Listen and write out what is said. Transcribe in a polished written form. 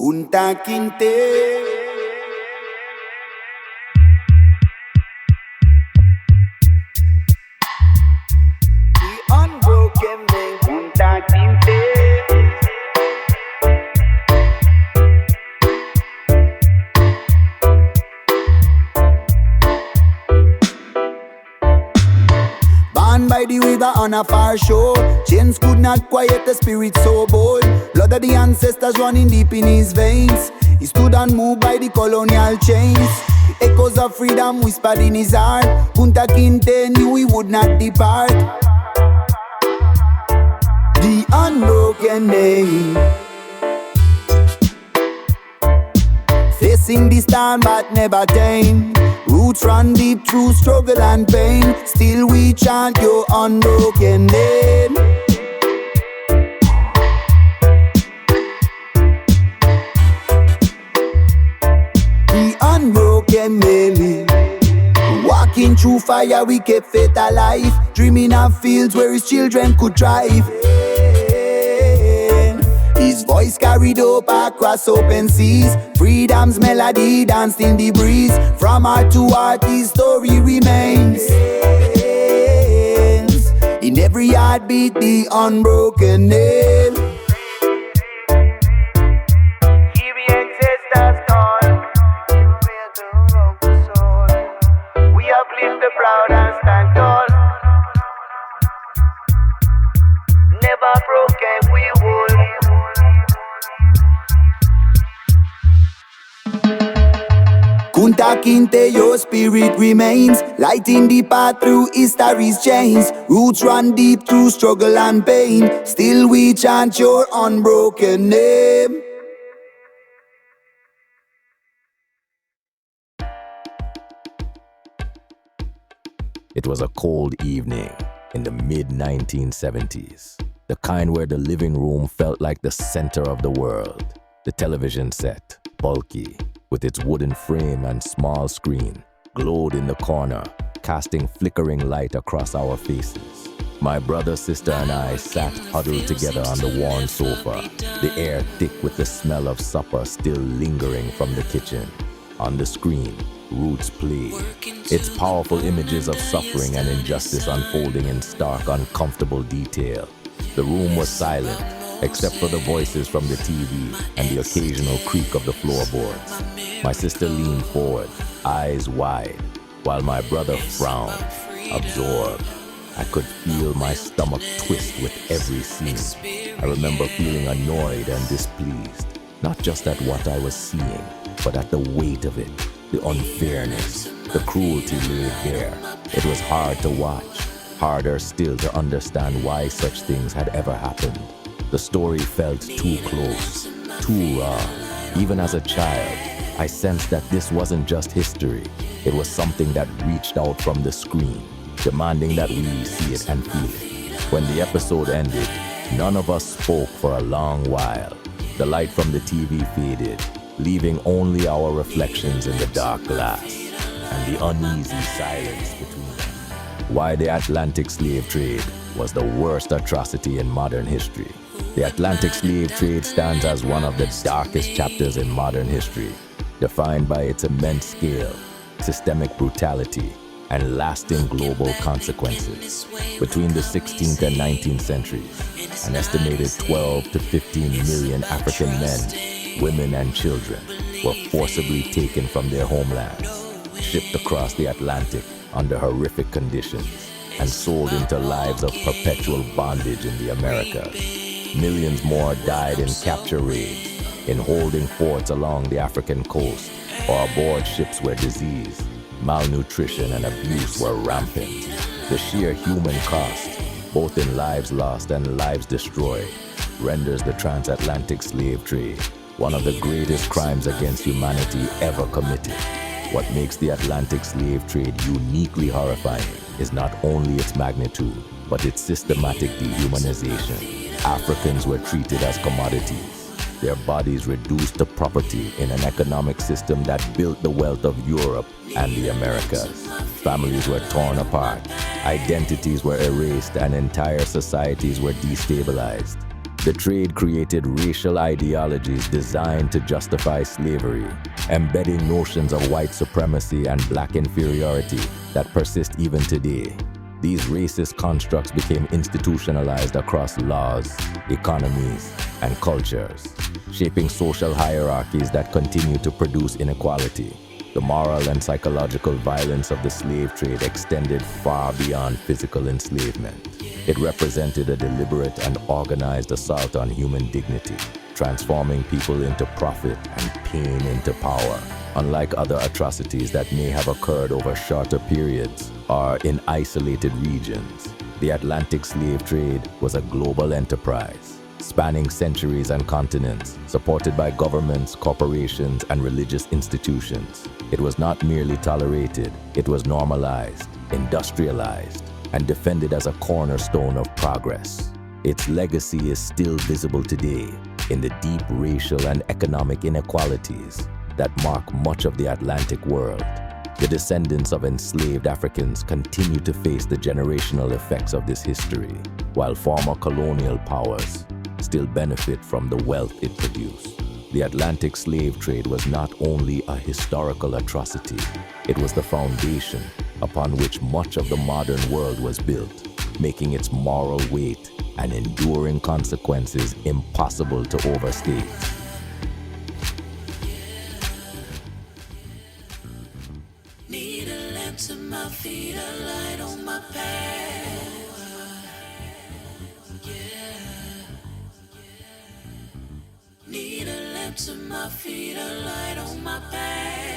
Kunta Kinte. The unbroken man, Kunta Kinte. Born by the river on a far shore, chains could not quiet the spirit so bold. Blood of the ancestors running deep in his veins. He stood unmoved by the colonial chains. The echoes of freedom whispered in his heart. Kunta Kinte knew he would not depart. The unbroken name, facing the storm but never tame. Roots run deep through struggle and pain. Still we chant your unbroken name. The unbroken name. Walking through fire we kept faith alive. Dreaming of fields where his children could thrive. His voice carried up across open seas. Freedom's melody danced in the breeze. From heart to heart his story remains. In every heartbeat the unbroken name. Hear the ancestors call. We uplift the proud and stand tall. Never broken we will. Kunta Kinte, your spirit remains. Lighting the path through history's chains. Roots run deep through struggle and pain. Still we chant your unbroken name. It was a cold evening in the mid-1970s. The kind where the living room felt like the center of the world. The television set, bulky, with its wooden frame and small screen, glowed in the corner, casting flickering light across our faces. My brother, sister, and I sat huddled together on the worn sofa, the air thick with the smell of supper still lingering from the kitchen. On the screen, Roots played, its powerful images of suffering and injustice unfolding in stark, uncomfortable detail. The room was silent, except for the voices from the TV and the occasional creak of the floorboards. My sister leaned forward, eyes wide, while my brother frowned, absorbed. I could feel my stomach twist with every scene. I remember feeling annoyed and displeased, not just at what I was seeing, but at the weight of it, the unfairness, the cruelty laid bare. It was hard to watch, harder still to understand why such things had ever happened. The story felt too close, too raw. Even as a child, I sensed that this wasn't just history. It was something that reached out from the screen, demanding that we see it and feel it. When the episode ended, none of us spoke for a long while. The light from the TV faded, leaving only our reflections in the dark glass and the uneasy silence between them. Why the Atlantic slave trade was the worst atrocity in modern history. The Atlantic slave trade stands as one of the darkest chapters in modern history, defined by its immense scale, systemic brutality, and lasting global consequences. Between the 16th and 19th centuries, an estimated 12 to 15 million African men, women, and children were forcibly taken from their homelands, shipped across the Atlantic under horrific conditions, and sold into lives of perpetual bondage in the Americas. Millions more died in capture raids, in holding forts along the African coast, or aboard ships where disease, malnutrition, and abuse were rampant. The sheer human cost, both in lives lost and lives destroyed, renders the transatlantic slave trade one of the greatest crimes against humanity ever committed. What makes the Atlantic slave trade uniquely horrifying is not only its magnitude, but its systematic dehumanization. Africans were treated as commodities, their bodies reduced to property in an economic system that built the wealth of Europe and the Americas. Families were torn apart, identities were erased, and entire societies were destabilized. The trade created racial ideologies designed to justify slavery, embedding notions of white supremacy and black inferiority that persist even today. These racist constructs became institutionalized across laws, economies, and cultures, shaping social hierarchies that continue to produce inequality. The moral and psychological violence of the slave trade extended far beyond physical enslavement. It represented a deliberate and organized assault on human dignity, transforming people into profit and pain into power. Unlike other atrocities that may have occurred over shorter periods or in isolated regions, the Atlantic slave trade was a global enterprise, spanning centuries and continents, supported by governments, corporations, and religious institutions. It was not merely tolerated, it was normalized, industrialized, and defended as a cornerstone of progress. Its legacy is still visible today in the deep racial and economic inequalities that mark much of the Atlantic world. The descendants of enslaved Africans continue to face the generational effects of this history, while former colonial powers still benefit from the wealth it produced. The Atlantic slave trade was not only a historical atrocity, it was the foundation upon which much of the modern world was built, making its moral weight and enduring consequences impossible to overstate. Need a lamp to my feet, a light on my path. Need a lamp to my feet, a light on my path.